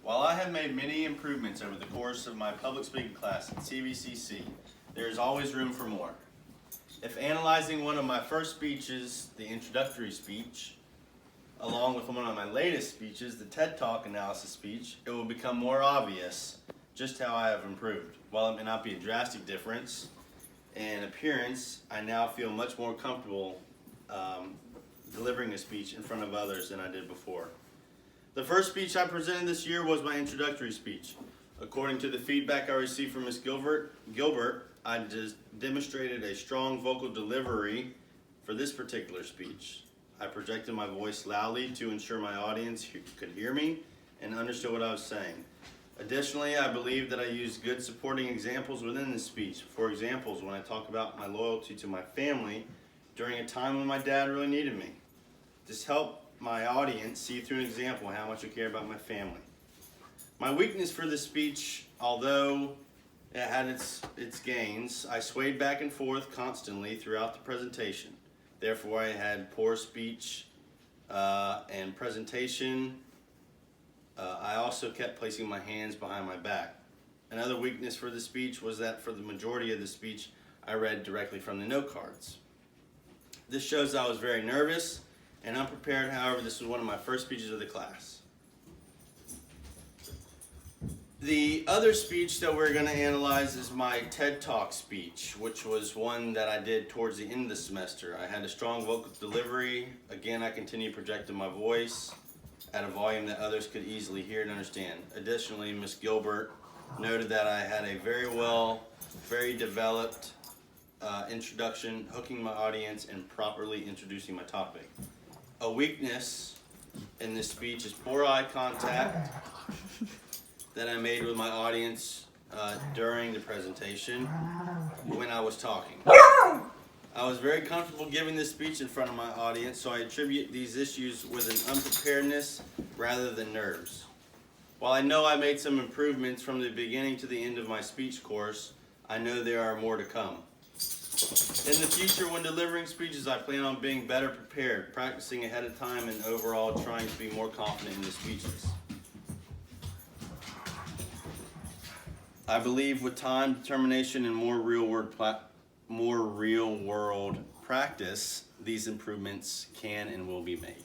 While I have made many improvements over the course of my public speaking class at CVCC, there is always room for more. If analyzing one of my first speeches, the introductory speech, along with one of my latest speeches, the TED Talk analysis speech, it will become more obvious just how I have improved. While it may not be a drastic difference in appearance, I now feel much more comfortable delivering a speech in front of others than I did before. The first speech I presented this year was my introductory speech. According to the feedback I received from Ms. Gilbert, I just demonstrated a strong vocal delivery for this particular speech. I projected my voice loudly to ensure my audience could hear me and understood what I was saying. Additionally, I believe that I used good supporting examples within the speech. For examples, when I talk about my loyalty to my family during a time when my dad really needed me. This helped my audience see through an example how much I care about my family. My weakness for this speech, although it had its gains, I swayed back and forth constantly throughout the presentation. Therefore, I had poor speech and presentation. I also kept placing my hands behind my back. Another weakness for the speech was that for the majority of the speech, I read directly from the note cards. This shows I was very nervous and unprepared. However, this was one of my first speeches of the class. The other speech that we're going to analyze is my TED Talk speech, which was one that I did towards the end of the semester. I had a strong vocal delivery. Again, I continued projecting my voice at a volume that others could easily hear and understand. Additionally, Ms. Gilbert noted that I had a very developed introduction, hooking my audience and properly introducing my topic. A weakness in this speech is poor eye contact that I made with my audience during the presentation when I was talking. I was very comfortable giving this speech in front of my audience, so I attribute these issues with an unpreparedness rather than nerves. While I know I made some improvements from the beginning to the end of my speech course, I know there are more to come. In the future, when delivering speeches, I plan on being better prepared, practicing ahead of time, and overall trying to be more confident in the speeches. I believe with time, determination, and more real-world practice, these improvements can and will be made.